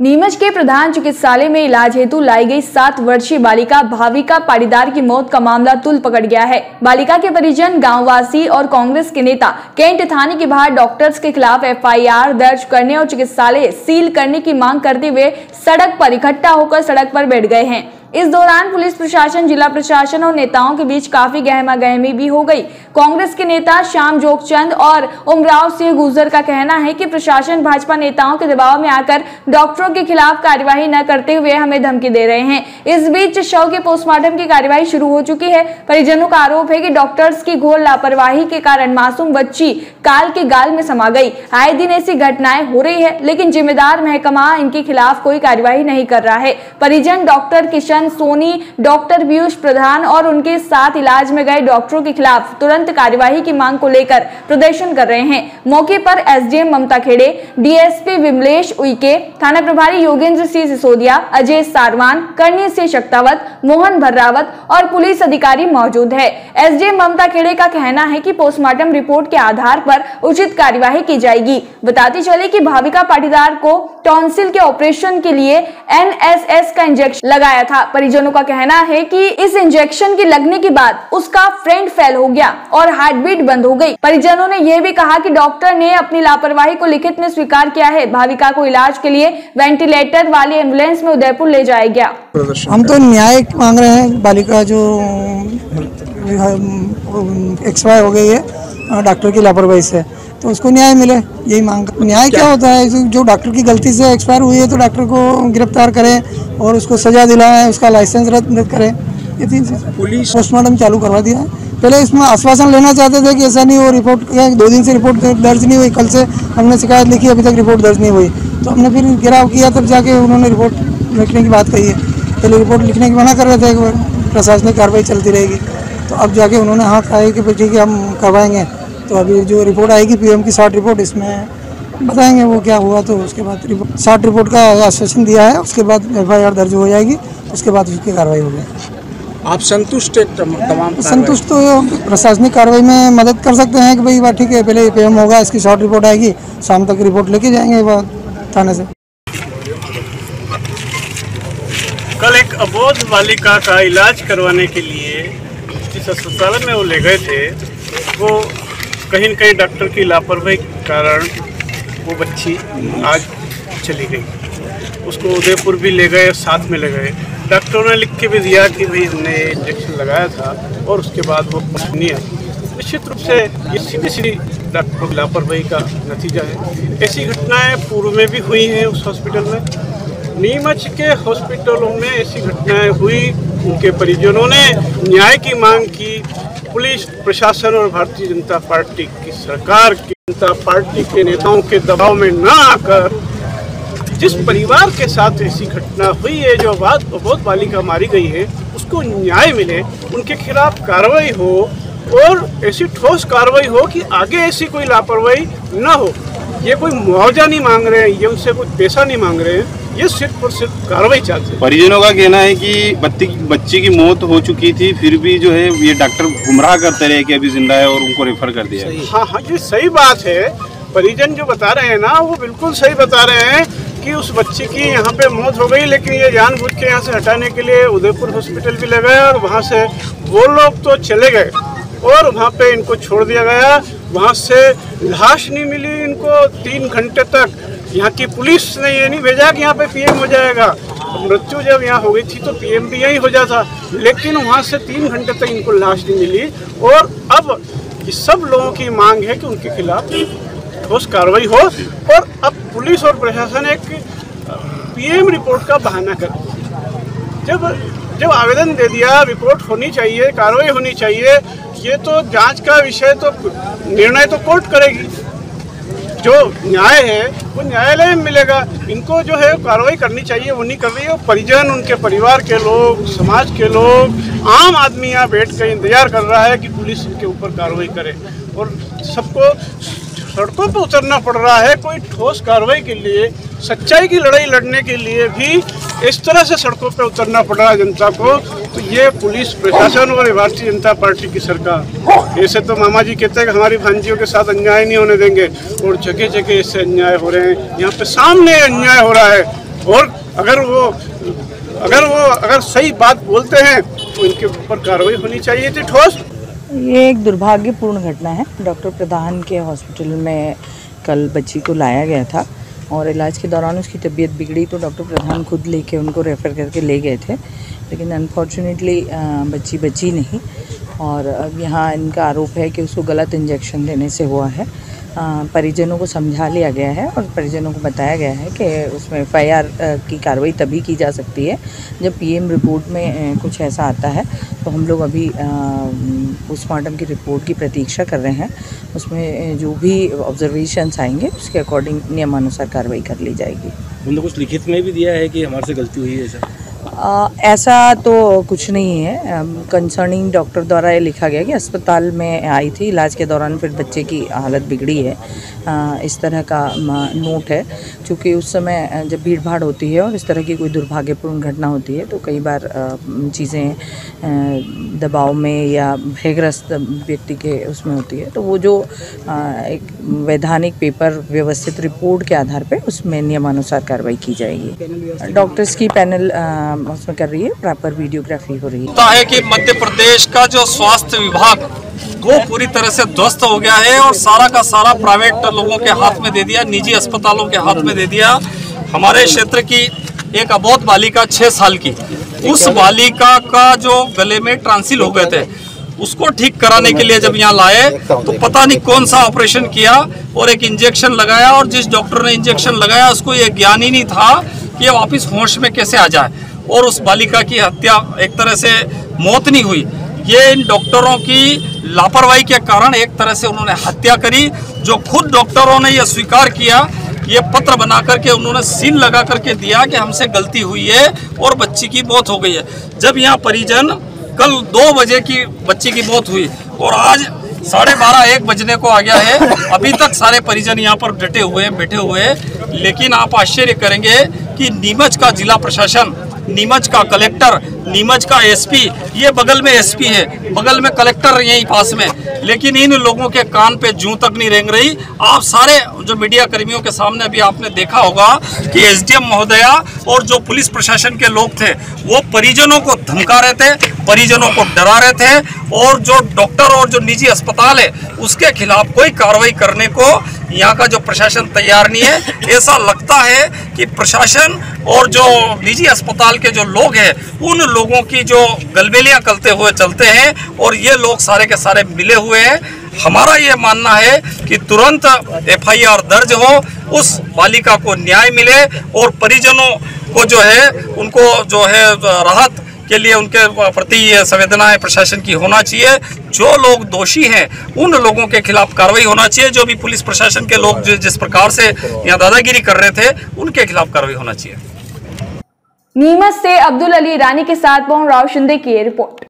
नीमच के प्रधान चिकित्सालय में इलाज हेतु लाई गई 7 वर्षीय बालिका भाविका पाटीदार की मौत का मामला तुल पकड़ गया है। बालिका के परिजन, गांववासी और कांग्रेस के नेता कैंट थाने के बाहर डॉक्टर्स के खिलाफ FIR दर्ज करने और चिकित्सालय सील करने की मांग करते हुए सड़क पर इकट्ठा होकर सड़क पर बैठ गए हैं। इस दौरान पुलिस प्रशासन, जिला प्रशासन और नेताओं के बीच काफी गहमागहमी भी हो गई। कांग्रेस के नेता श्याम जोगचंद और उमराव सिंह गुर्जर का कहना है कि प्रशासन भाजपा नेताओं के दबाव में आकर डॉक्टरों के खिलाफ कार्यवाही न करते हुए हमें धमकी दे रहे हैं। इस बीच शव के पोस्टमार्टम की कार्यवाही शुरू हो चुकी है। परिजनों का आरोप है कि डॉक्टर्स की घोर लापरवाही के कारण मासूम बच्ची काल के गाल में समा गई। आए दिन ऐसी घटनाएं हो रही है, लेकिन जिम्मेदार महकमा इनके खिलाफ कोई कार्यवाही नहीं कर रहा है। परिजन डॉक्टर किशन सोनी, डॉक्टर पीयूष प्रधान और उनके साथ इलाज में गए डॉक्टरों के खिलाफ तुरंत कार्यवाही की मांग को लेकर प्रदर्शन कर रहे हैं। मौके पर SDM ममता खेड़े, DSP विमलेश उइके, थाना प्रभारी योगेंद्र सिंह सिसोदिया, अजय सारवान, कर्णी सिंह शक्तावत, मोहन भर्रावत और पुलिस अधिकारी मौजूद है। SDM ममता खेड़े का कहना है कि पोस्टमार्टम रिपोर्ट के आधार पर उचित कार्यवाही की जाएगी। बताते चले कि भाविका पाटीदार को टॉन्सिल के ऑपरेशन के लिए NSS का इंजेक्शन लगाया था। परिजनों का कहना है कि इस इंजेक्शन के लगने के बाद उसका फ्रेंड फेल हो गया और हार्ट बीट बंद हो गई। परिजनों ने यह भी कहा कि डॉक्टर ने अपनी लापरवाही को लिखित में स्वीकार किया है। भाविका को इलाज के लिए वेंटिलेटर वाली एम्बुलेंस में उदयपुर ले जाया गया। हम तो न्याय मांग रहे हैं। बालिका जो एक्सपायर हो गई है डॉक्टर की लापरवाही से, तो उसको न्याय मिले, यही मांग। न्याय क्या होता है? जो डॉक्टर की गलती से एक्सपायर हुई है तो डॉक्टर को गिरफ्तार करें और उसको सजा दिलाएं, उसका लाइसेंस रद्द करें। ये 3 चीज़। पुलिस पोस्टमार्टम चालू करवा दिया है। पहले इसमें आश्वासन लेना चाहते थे कि ऐसा नहीं हो, रिपोर्ट 2 दिन से रिपोर्ट दर्ज नहीं हुई। कल से हमने शिकायत लिखी, अभी तक रिपोर्ट दर्ज नहीं हुई। तो हमने फिर घेराव किया, तब जाके उन्होंने रिपोर्ट लिखने की बात कही है। पहले रिपोर्ट लिखने की मना कर रहे थे कि प्रशासनिक कार्रवाई चलती रहेगी, तो अब जाके उन्होंने हाँ कहा है कि ठीक है हम करवाएंगे। तो अभी जो रिपोर्ट आएगी PM की 60 रिपोर्ट, इसमें बताएंगे वो क्या हुआ। तो उसके बाद 60 रिपोर्ट का आश्वासन दिया है, उसके बाद FIR दर्ज हो जाएगी, उसके बाद उसकी कार्रवाई होगी। आप संतुष्ट है? तमाम संतुष्ट तो प्रशासनिक कार्रवाई में मदद कर सकते हैं कि भाई बात ठीक है, पहले PM होगा, इसकी 60 रिपोर्ट आएगी, शाम तक रिपोर्ट लेके जाएंगे थाने से। कल एक अबोध बालिका का इलाज करवाने के लिए जिस अस्पताल में वो ले गए थे, वो कहीं न कहीं डॉक्टर की लापरवाही के कारण वो बच्ची आज चली गई। उसको उदयपुर भी ले गए, साथ में ले गए। डॉक्टरों ने लिख के भी दिया कि भाई हमने इंजेक्शन लगाया था और उसके बाद वो नहीं आई। निश्चित रूप से ये सीधी डॉक्टरों की लापरवाही का नतीजा है। ऐसी घटनाएं पूर्व में भी हुई हैं उस हॉस्पिटल में। नीमच के हॉस्पिटलों में ऐसी घटनाएं हुई। उनके परिजनों ने न्याय की मांग की। पुलिस प्रशासन और भारतीय जनता पार्टी की सरकार की जनता पार्टी के नेताओं के दबाव में न आकर जिस परिवार के साथ ऐसी घटना हुई है, जो अबोध बालिका मारी गई है, उसको न्याय मिले, उनके खिलाफ कार्रवाई हो और ऐसी ठोस कार्रवाई हो कि आगे ऐसी कोई लापरवाही न हो। ये कोई मुआवजा नहीं मांग रहे हैं, ये उनसे कोई पैसा नहीं मांग रहे हैं, ये सिर्फ और सिर्फ कार्रवाई चाहते हैं। परिजनों का कहना है कि बच्ची की मौत हो चुकी थी, फिर भी जो है ये डॉक्टर गुमराह करते रहे कि अभी जिंदा है और उनको रेफर कर दिया। हाँ, ये सही बात है। परिजन जो बता रहे हैं ना, वो बिल्कुल सही बता रहे हैं कि उस बच्ची की यहाँ पे मौत हो गई, लेकिन ये जानबूझ के यहाँ से हटाने के लिए उदयपुर हॉस्पिटल भी ले गए और वहाँ से वो लोग तो चले गए और वहाँ पे इनको छोड़ दिया गया। वहाँ से लाश नहीं मिली इनको 3 घंटे तक। यहाँ की पुलिस ने ये नहीं भेजा कि यहाँ पे PM हो जाएगा। मृत्यु जब यहाँ हो गई थी तो PM भी यही हो जाता, लेकिन वहाँ से 3 घंटे तक इनको लाश नहीं मिली। और अब ये सब लोगों की मांग है कि उनके खिलाफ ठोस कार्रवाई हो। और अब पुलिस और प्रशासन एक PM रिपोर्ट का बहाना कर, जब आवेदन दे दिया, रिपोर्ट होनी चाहिए, कार्रवाई होनी चाहिए। ये तो जांच का विषय, तो निर्णय तो कोर्ट करेगी। जो न्याय है वो न्यायालय में मिलेगा। इनको जो है कार्रवाई करनी चाहिए, वो नहीं कर रही है। परिजन, उनके परिवार के लोग, समाज के लोग, आम आदमी यहाँ बैठ कर इंतजार कर रहा है कि पुलिस इनके ऊपर कार्रवाई करे और सबको सड़कों पर उतरना पड़ रहा है कोई ठोस कार्रवाई के लिए। सच्चाई की लड़ाई लड़ने के लिए भी इस तरह से सड़कों पर उतरना पड़ रहा है जनता को। तो ये पुलिस प्रशासन और भारतीय जनता पार्टी की सरकार, ऐसे तो मामा जी कहते हैं कि हमारी भांजियों के साथ अन्याय नहीं होने देंगे, और जगह जगह ऐसे अन्याय हो रहे हैं। यहाँ पे सामने अन्याय हो रहा है। और अगर सही बात बोलते हैं तो इनके ऊपर कार्रवाई होनी चाहिए थी ठोस। ये एक दुर्भाग्यपूर्ण घटना है। डॉक्टर प्रधान के हॉस्पिटल में कल बच्ची को लाया गया था और इलाज के दौरान उसकी तबीयत बिगड़ी तो डॉक्टर प्रधान खुद लेके उनको रेफ़र करके ले गए थे, लेकिन अनफॉर्चुनेटली बच्ची बची नहीं। और अब यहाँ इनका आरोप है कि उसको गलत इंजेक्शन देने से हुआ है। परिजनों को समझा लिया गया है और परिजनों को बताया गया है कि उसमें FIR की कार्रवाई तभी की जा सकती है जब PM रिपोर्ट में कुछ ऐसा आता है। तो हम लोग अभी पोस्टमार्टम की रिपोर्ट की प्रतीक्षा कर रहे हैं। उसमें जो भी ऑब्जर्वेशंस आएंगे उसके अकॉर्डिंग नियमानुसार कार्रवाई कर ली जाएगी। उन्होंने कुछ लिखित में भी दिया है कि हमारे से गलती हुई है ऐसा? ऐसा तो कुछ नहीं है। कंसर्निंग डॉक्टर द्वारा ये लिखा गया कि अस्पताल में आई थी, इलाज के दौरान फिर बच्चे की हालत बिगड़ी है, इस तरह का नोट है। क्योंकि उस समय जब भीड़ भाड़ होती है और इस तरह की कोई दुर्भाग्यपूर्ण घटना होती है तो कई बार चीज़ें दबाव में या भयग्रस्त व्यक्ति के उसमें होती है, तो वो जो एक वैधानिक पेपर व्यवस्थित रिपोर्ट के आधार पे उसमें नियमानुसार कार्रवाई की जाएगी। डॉक्टर्स की पैनल उसमें कर रही है, प्रॉपर वीडियोग्राफी हो रही है कि मध्य प्रदेश का जो स्वास्थ्य विभाग वो पूरी तरह से ध्वस्त हो गया है और सारा का सारा प्राइवेट लोगों के हाथ में दे दिया, निजी अस्पतालों के हाथ में दे दिया। हमारे क्षेत्र की एक अबोध बालिका 6 साल की, उस बालिका का जो गले में ट्रांसिल हो गए थे उसको ठीक कराने के लिए जब यहाँ लाए तो पता नहीं कौन सा ऑपरेशन किया और एक इंजेक्शन लगाया, और जिस डॉक्टर ने इंजेक्शन लगाया उसको ये ज्ञान ही नहीं था कि ये वापस होश में कैसे आ जाए, और उस बालिका की हत्या एक तरह से मौत नहीं हुई। ये इन डॉक्टरों की लापरवाही के कारण एक तरह से उन्होंने हत्या करी, जो खुद डॉक्टरों ने यह स्वीकार किया। ये पत्र बना करके उन्होंने सील लगा करके दिया कि हमसे गलती हुई है और बच्ची की मौत हो गई है। जब यहाँ परिजन कल 2 बजे की बच्ची की मौत हुई और आज 12:30-1 बजने को आ गया है, अभी तक सारे परिजन यहाँ पर डटे हुए हैं, बैठे हुए हैं। लेकिन आप आश्चर्य करेंगे कि नीमच का जिला प्रशासन, नीमच का कलेक्टर, नीमच का SP, ये बगल में SP है, बगल में कलेक्टर यहीं पास में, लेकिन इन लोगों के कान पे जूं तक नहीं रेंग रही। आप सारे जो मीडिया कर्मियों के सामने अभी आपने देखा होगा कि SDM महोदया और जो पुलिस प्रशासन के लोग थे वो परिजनों को धमका रहे थे, परिजनों को डरा रहे थे, और जो डॉक्टर और जो निजी अस्पताल है उसके खिलाफ कोई कार्रवाई करने को यहाँ का जो प्रशासन तैयार नहीं है। ऐसा लगता है कि प्रशासन और जो निजी अस्पताल के जो लोग हैं उन लोगों की जो गलबेलियां करते हुए चलते हैं, और ये लोग सारे के सारे मिले हुए हैं। हमारा ये मानना है कि तुरंत FIR दर्ज हो, उस बालिका को न्याय मिले और परिजनों को जो है उनको जो है राहत के लिए उनके प्रति संवेदनाएं प्रशासन की होना चाहिए। जो लोग दोषी हैं उन लोगों के खिलाफ कार्रवाई होना चाहिए। जो भी पुलिस प्रशासन के लोग जिस प्रकार से यहाँ दादागिरी कर रहे थे उनके खिलाफ कार्रवाई होना चाहिए। नीमच से अब्दुल अली ईरानी के साथ पवन राव शिंदे की रिपोर्ट।